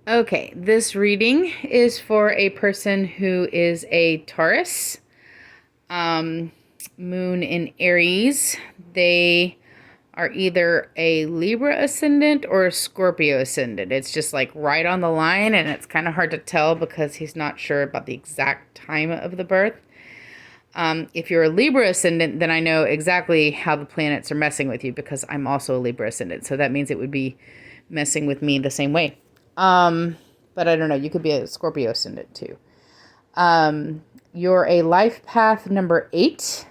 Okay, this reading is for a person who is a Taurus, um, moon in Aries. They are either a Libra ascendant or a Scorpio ascendant. It's just like right on the line, and it's kind of hard to tell because he's not sure about the exact time of the birth. If you're a Libra ascendant, then I know exactly how the planets are messing with you because I'm also a Libra ascendant. So that means it would be messing with me the same way. But I don't know. You could be a Scorpio ascendant too. You're a life path number 8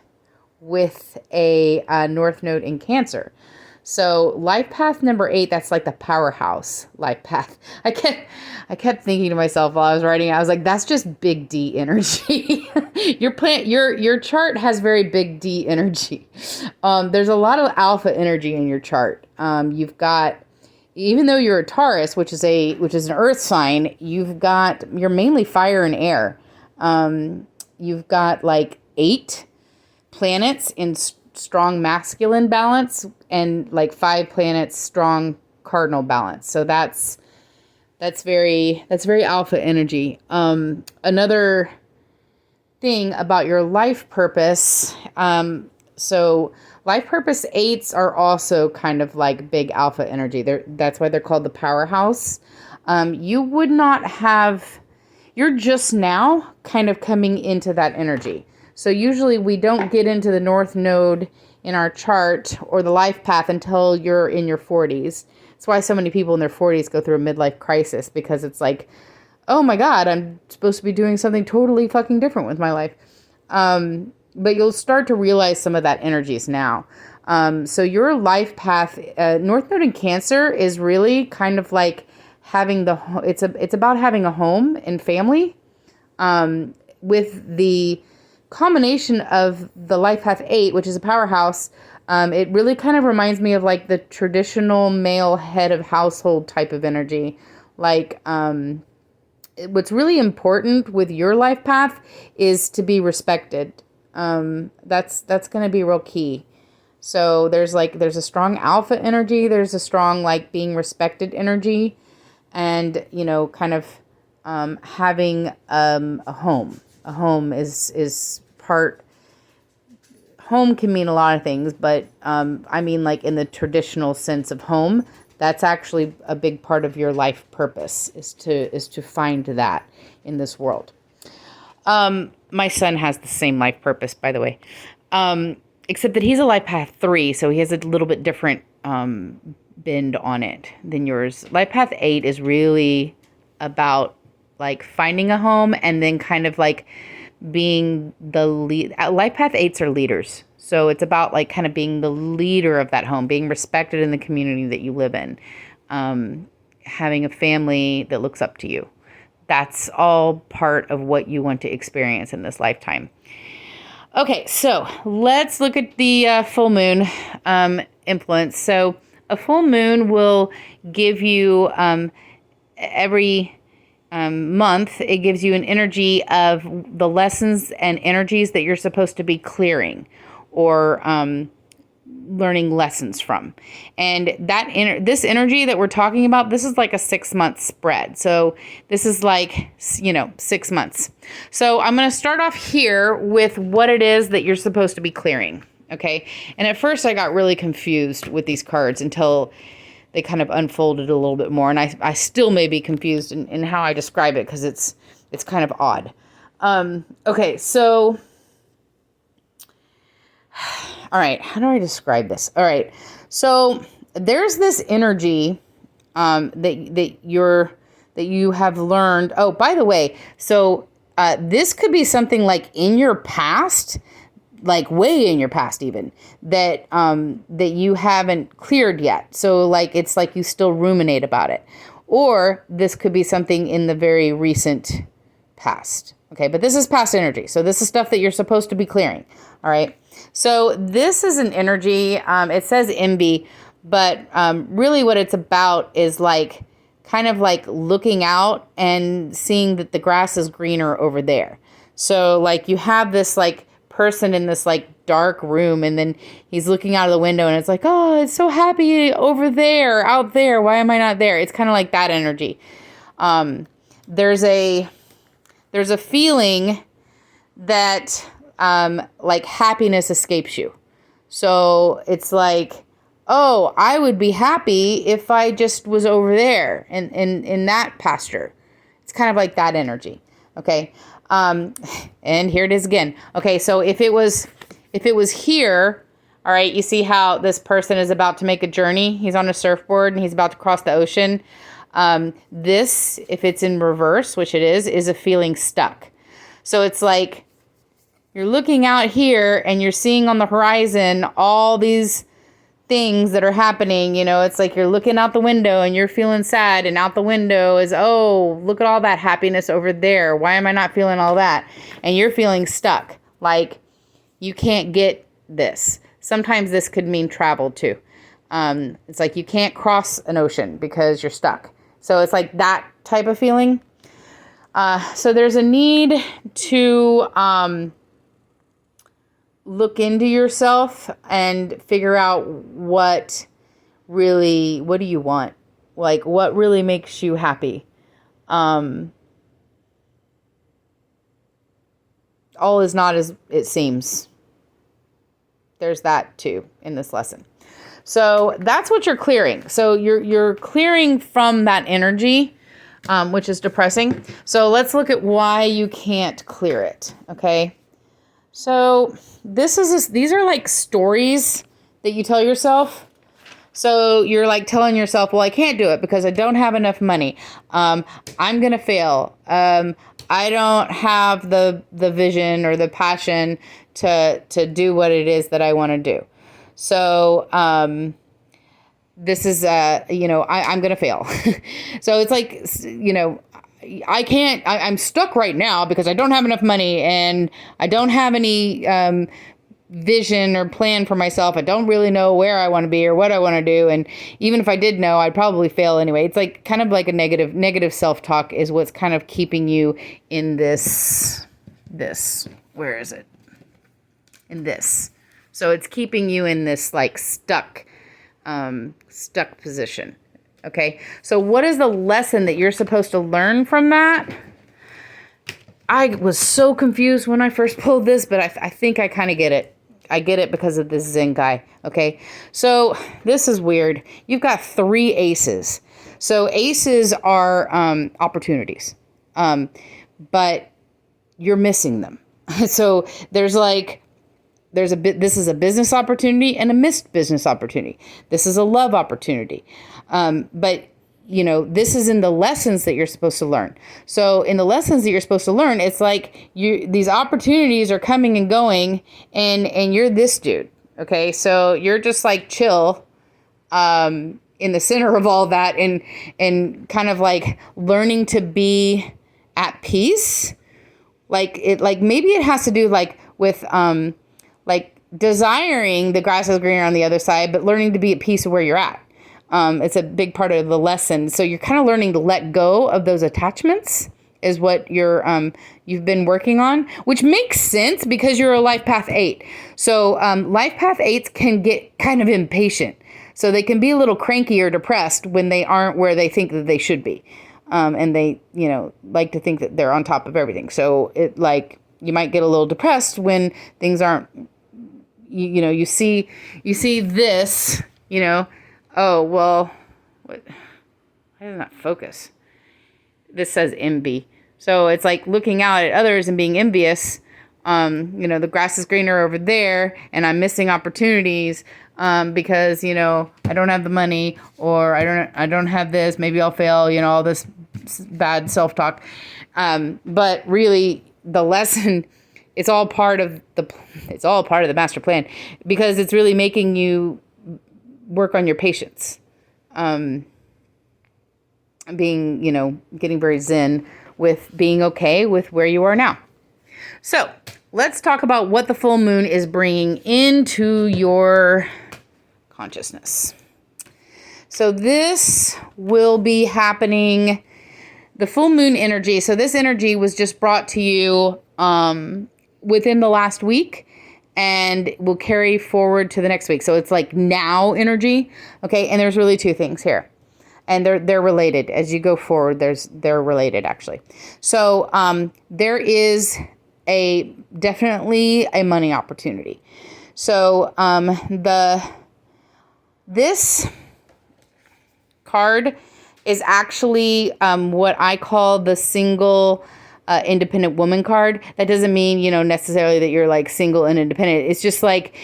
with a North Node in Cancer. So life path number 8, that's like the powerhouse life path. I kept thinking to myself while I was writing, I was like, that's just big D energy. Your chart has very big D energy. There's a lot of alpha energy in your chart. You've got, even though you're a Taurus, which is an earth sign, you're mainly fire and air. You've got like 8 planets in strong masculine balance and like 5 planets strong cardinal balance. So that's very alpha energy. Another thing about your life purpose, so life purpose 8s are also kind of like big alpha energy. That's why they're called the powerhouse. You're just now kind of coming into that energy. So usually we don't get into the North Node in our chart or the life path until you're in your 40s. That's why so many people in their 40s go through a midlife crisis, because it's like, oh my God, I'm supposed to be doing something totally fucking different with my life. But you'll start to realize some of that energies now. So your life path, North Node in Cancer is really kind of like it's about having a home and family, with the combination of the life path 8, which is a powerhouse. It really kind of reminds me of like the traditional male head of household type of energy. Like, what's really important with your life path is to be respected. That's going to be real key. So there's a strong alpha energy. There's a strong like being respected energy, and kind of having a home. A home is part. Home can mean a lot of things, but I mean like in the traditional sense of home, that's actually a big part of your life purpose is to find that in this world. My son has the same life purpose, by the way, except that he's a life path 3, so he has a little bit different bend on it than yours. Life path 8 is really about like finding a home and then kind of like being the lead. Life path 8s are leaders. So it's about like kind of being the leader of that home, being respected in the community that you live in, having a family that looks up to you. That's all part of what you want to experience in this lifetime. Okay, so let's look at the full moon influence. So a full moon will give you every month, it gives you an energy of the lessons and energies that you're supposed to be clearing or learning lessons from. And this energy that we're talking about, this is like a 6-month spread. So this is like, 6 months. So I'm going to start off here with what it is that you're supposed to be clearing. Okay. And at first I got really confused with these cards until they kind of unfolded a little bit more. And I still may be confused in how I describe it because it's kind of odd. Okay, so, all right, how do I describe this? All right, so there's this energy that you have learned. Oh, by the way, so this could be something like in your past, like way in your past even, that you haven't cleared yet. So like it's like you still ruminate about it. Or this could be something in the very recent past. Okay, but this is past energy. So this is stuff that you're supposed to be clearing. All right. So this is an energy, it says envy, but really what it's about is like kind of like looking out and seeing that the grass is greener over there. So like you have this like person in this like dark room, and then he's looking out of the window and it's like, oh, it's so happy over there, out there. Why am I not there? It's kind of like that energy. There's a feeling that like happiness escapes you. So it's like, oh, I would be happy if I just was over there in that pasture. It's kind of like that energy. Okay. And here it is again. Okay. So if it was here, all right, you see how this person is about to make a journey. He's on a surfboard and he's about to cross the ocean. This, if it's in reverse, which it is a feeling stuck. So it's like you're looking out here and you're seeing on the horizon all these things that are happening. It's like you're looking out the window and you're feeling sad, and out the window is, oh, look at all that happiness over there. Why am I not feeling all that? And you're feeling stuck, like you can't get this. Sometimes this could mean travel too. It's like you can't cross an ocean because you're stuck. So it's like that type of feeling. So there's a need to look into yourself and figure out what do you want? Like, what really makes you happy? All is not as it seems. There's that too in this lesson. So that's what you're clearing. So you're clearing from that energy, which is depressing. So let's look at why you can't clear it. Okay. So these are like stories that you tell yourself. So you're like telling yourself, well, I can't do it because I don't have enough money. I'm going to fail. I don't have the vision or the passion to do what it is that I want to do. So, this is, I'm going to fail. So it's like, I'm stuck right now because I don't have enough money and I don't have any vision or plan for myself. I don't really know where I want to be or what I want to do. And even if I did know, I'd probably fail anyway. It's like kind of like a negative self-talk is what's kind of keeping you in this, where is it? In this. So it's keeping you in this like stuck position. Okay, so what is the lesson that you're supposed to learn from that? I was so confused when I first pulled this, but I think I kind of get it. I get it because of this Zen guy. Okay, so this is weird. You've got 3 aces. So aces are opportunities, but you're missing them. So this is a business opportunity and a missed business opportunity. This is a love opportunity. But this is in the lessons that you're supposed to learn. So in the lessons that you're supposed to learn, it's like these opportunities are coming and going, and you're this dude. Okay. So you're just like chill, in the center of all that and kind of like learning to be at peace. Like maybe it has to do like with, like desiring the grass is greener on the other side, but learning to be at peace with where you're at. It's a big part of the lesson. So you're kind of learning to let go of those attachments is what you've been working on, which makes sense because you're a life path 8. So life path 8s can get kind of impatient. So they can be a little cranky or depressed when they aren't where they think that they should be. And they, like to think that they're on top of everything. So you might get a little depressed when things aren't, you see this, oh, well, what? Why does not focus? This says envy. So it's like looking out at others and being envious. The grass is greener over there and I'm missing opportunities because, I don't have the money or I don't have this. Maybe I'll fail, all this bad self-talk. But really the lesson, it's all part of the master plan because it's really making you work on your patience. Getting very zen with being okay with where you are now. So let's talk about what the full moon is bringing into your consciousness. So this will be happening, the full moon energy. So this energy was just brought to you within the last week and will carry forward to the next week. So it's like now energy. Okay. And there's really 2 things here. and they're related as you go forward. They're related actually. So there is definitely a money opportunity. So this card is actually what I call the single independent woman card. That doesn't mean, necessarily that you're like single and independent. It's just like,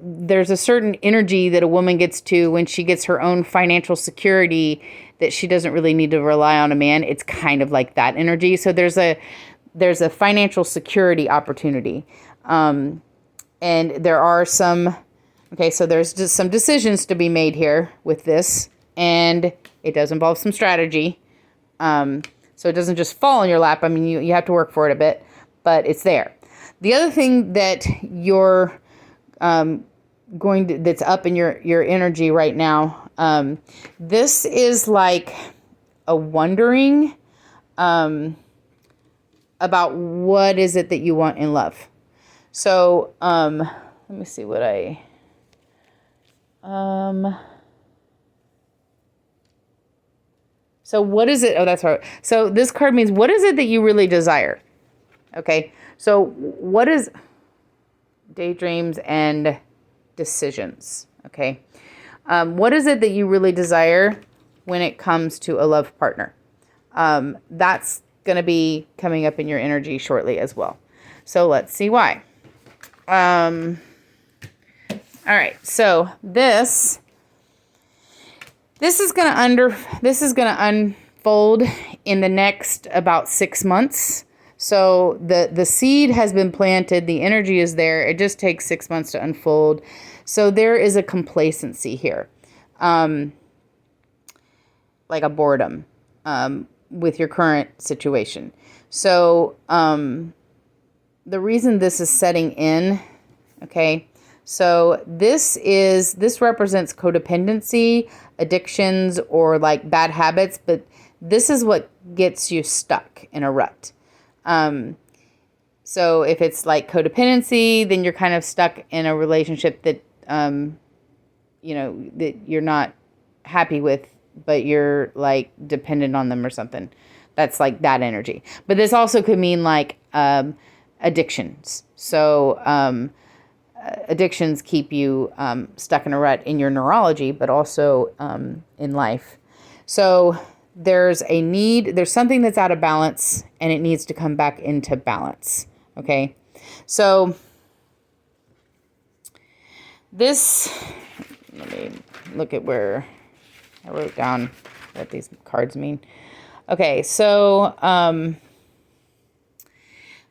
there's a certain energy that a woman gets to when she gets her own financial security, that she doesn't really need to rely on a man. It's kind of like that energy. So there's a financial security opportunity. And there are so there's just some decisions to be made here with this, and it does involve some strategy. So it doesn't just fall in your lap. I mean, you have to work for it a bit, but it's there. The other thing that you're that's up in your energy right now, this is like a wondering about what is it that you want in love. So let me see what so what is it? Oh, that's right. So this card means, what is it that you really desire? Okay. So what is daydreams and decisions? Okay. What is it that you really desire when it comes to a love partner? That's going to be coming up in your energy shortly as well. So let's see why. All right. So this is going to unfold in the next about 6 months. So the seed has been planted, the energy is there. It just takes 6 months to unfold. So there is a complacency here, like a boredom with your current situation. So the reason this is setting in, okay, so this represents codependency, addictions, or like bad habits, but this is what gets you stuck in a rut. So if it's like codependency, then you're kind of stuck in a relationship that, that you're not happy with, but you're like dependent on them or something. That's like that energy. But this also could mean like, addictions. So, addictions keep you stuck in a rut in your neurology, but also in life. So there's something that's out of balance, and it needs to come back into balance. Okay. So let me look at where I wrote down what these cards mean. Okay. So,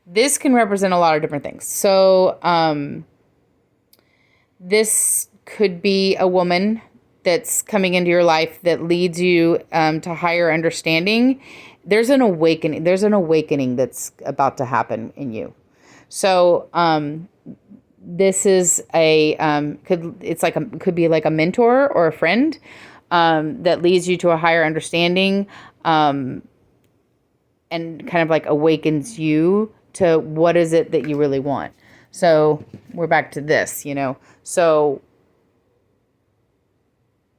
this can represent a lot of different things. So, this could be a woman that's coming into your life that leads you to higher understanding. There's an awakening that's about to happen in you. So this is could be like a mentor or a friend that leads you to a higher understanding and kind of like awakens you to what is it that you really want. So we're back to this, So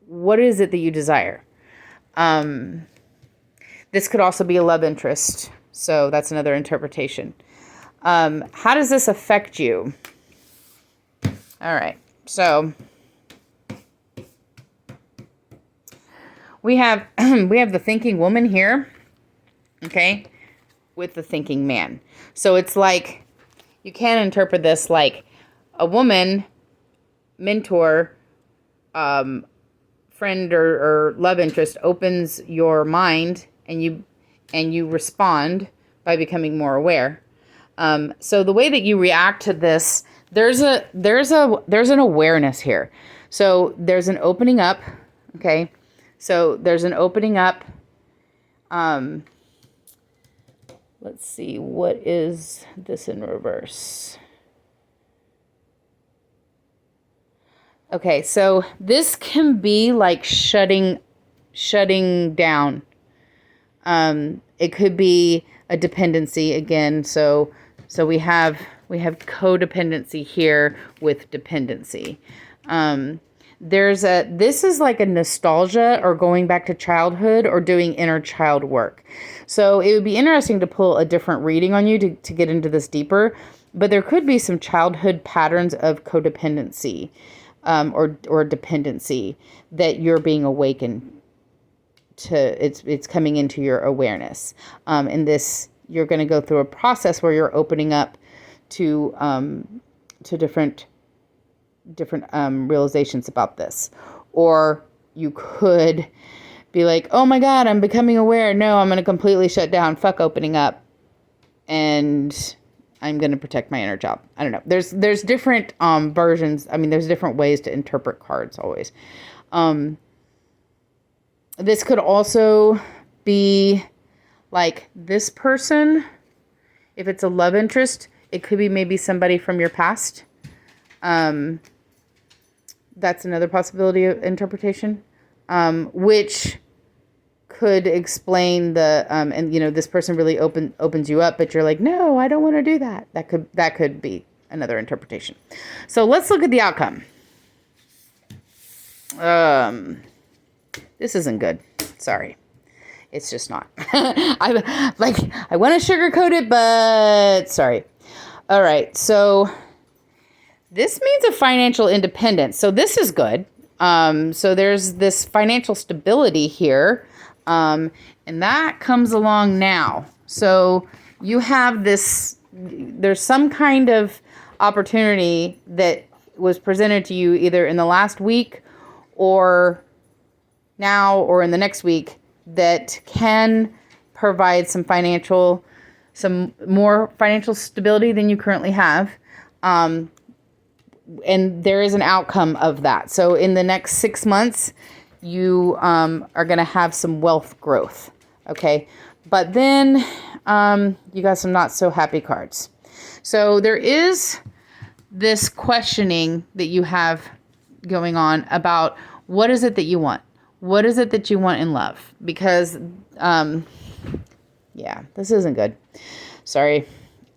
what is it that you desire? This could also be a love interest. So that's another interpretation. How does this affect you? All right. So we have the thinking woman here. Okay. With the thinking man. So it's like, you can interpret this like a woman, mentor, friend or love interest opens your mind, and you respond by becoming more aware. So the way that you react to this, there's an awareness here. So there's an opening up. Okay. So there's an opening up. Let's see, what is this in reverse? Okay, so this can be like shutting down. It could be a dependency again. So we have codependency here with dependency. This is like a nostalgia or going back to childhood or doing inner child work. So it would be interesting to pull a different reading on you to get into this deeper. But there could be some childhood patterns of codependency or dependency that you're being awakened to. It's coming into your awareness. And this, you're going to go through a process where you're opening up to different realizations about this. Or you could be like, oh my God, I'm becoming aware. No, I'm going to completely shut down. Fuck opening up. And I'm going to protect my inner child. I don't know. There's different versions. I mean, there's different ways to interpret cards always. This could also be like this person. If it's a love interest, it could be maybe somebody from your past. That's another possibility of interpretation, which could explain the and this person really opens you up, but you're like, no, I don't want to do that. That could be another interpretation. So let's look at the outcome. This isn't good. Sorry, it's just not. I want to sugarcoat it, but sorry. All right, so this means a financial independence. So this is good. So there's this financial stability here. And that comes along now. So you have there's some kind of opportunity that was presented to you either in the last week or now or in the next week that can provide some more financial stability than you currently have. And there is an outcome of that. So in the next 6 months, you are going to have some wealth growth. Okay. But then you got some not so happy cards. So there is this questioning that you have going on about what is it that you want? What is it that you want in love? Because, this isn't good. Sorry.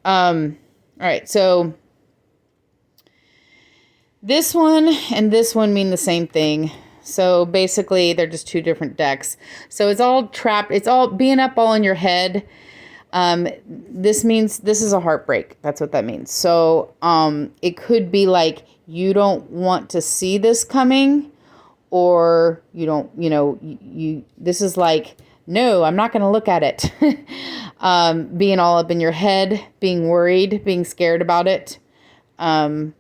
All right. So this one and this one mean the same thing. So basically, they're just two different decks. So it's all trapped. It's all being up all in your head. This means this is a heartbreak. That's what that means. So it could be like you don't want to see this coming, or you don't, this is like, no, I'm not going to look at it. Being all up in your head, being worried, being scared about it. There's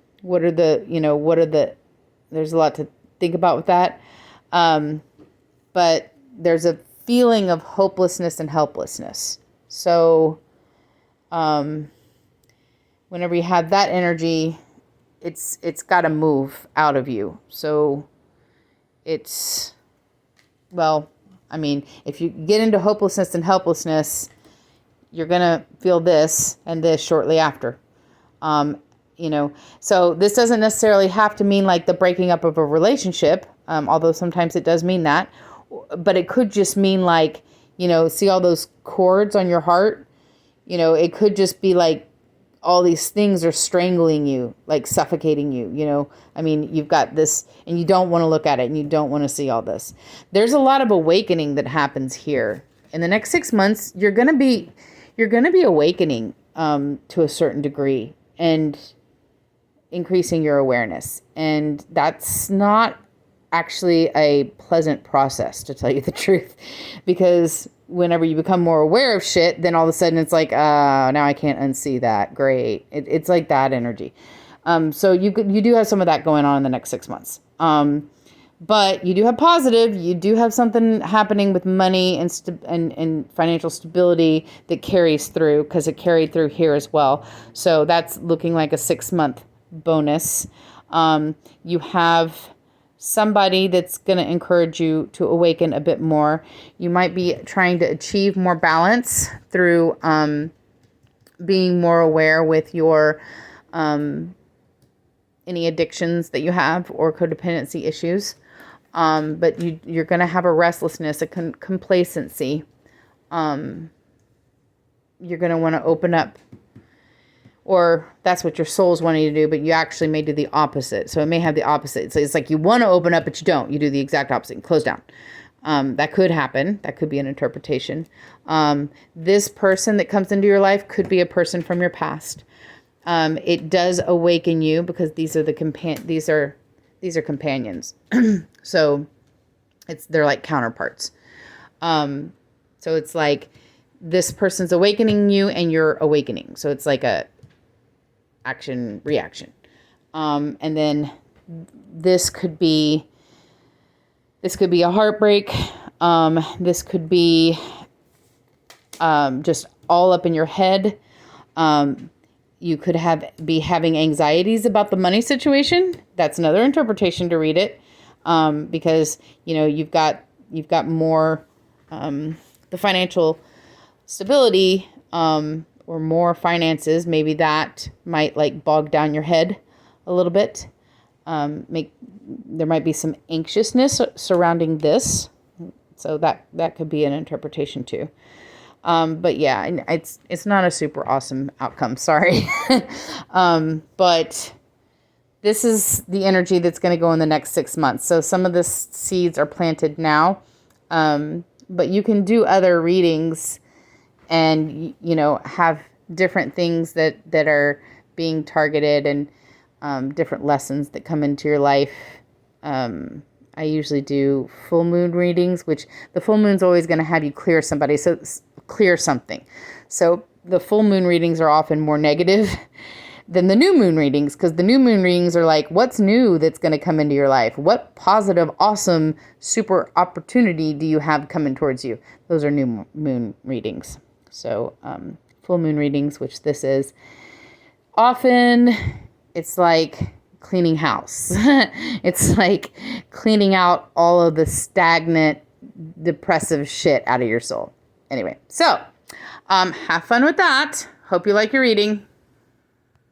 a lot to think about with that. But there's a feeling of hopelessness and helplessness. So, whenever you have that energy, it's got to move out of you. So if you get into hopelessness and helplessness, you're going to feel this and this shortly after. So this doesn't necessarily have to mean like the breaking up of a relationship, although sometimes it does mean that, but it could just mean like, see all those cords on your heart, it could just be like all these things are strangling you, like suffocating you, you've got this and you don't want to look at it and you don't want to see all this. There's a lot of awakening that happens here. In the next 6 months, you're going to be awakening, to a certain degree and increasing your awareness. And that's not actually a pleasant process, to tell you the truth, because whenever you become more aware of shit, then all of a sudden it's like, now I can't unsee that. Great. It's like that energy. So you do have some of that going on in the next 6 months. But you do have positive. You do have something happening with money and financial stability that carries through, because it carried through here as well. So that's looking like a 6-month bonus. You have somebody that's going to encourage you to awaken a bit more. You might be trying to achieve more balance through being more aware with your any addictions that you have or codependency issues. But you're going to have a restlessness, a complacency. You're going to want to open up or that's what your soul's wanting you to do, but you actually may do the opposite. So it may have the opposite. So it's like you want to open up, but you don't. You do the exact opposite. You close down. That could happen. That could be an interpretation. This person that comes into your life could be a person from your past. It does awaken you because these are these are companions. So they're like counterparts. So it's like this person's awakening you and you're awakening. So it's like a action reaction. And then this could be a heartbreak. This could be just all up in your head. You could be having anxieties about the money situation. That's another interpretation to read it, because you've got more the financial stability, or more finances. Maybe that might like bog down your head a little bit. There might be some anxiousness surrounding this, so that could be an interpretation too. But yeah, it's not a super awesome outcome. Sorry, but this is the energy that's going to go in the next 6 months. So some of the seeds are planted now, but you can do other readings, and have different things that are being targeted, and different lessons that come into your life. I usually do full moon readings, which the full moon's always going to have you clear somebody, so clear something. So the full moon readings are often more negative than the new moon readings, because the new moon readings are like, what's new that's going to come into your life? What positive, awesome, super opportunity do you have coming towards you? Those are new moon readings. So full moon readings, which this is, often it's like cleaning house. It's like cleaning out all of the stagnant, depressive shit out of your soul. Anyway, so have fun with that. Hope you like your reading.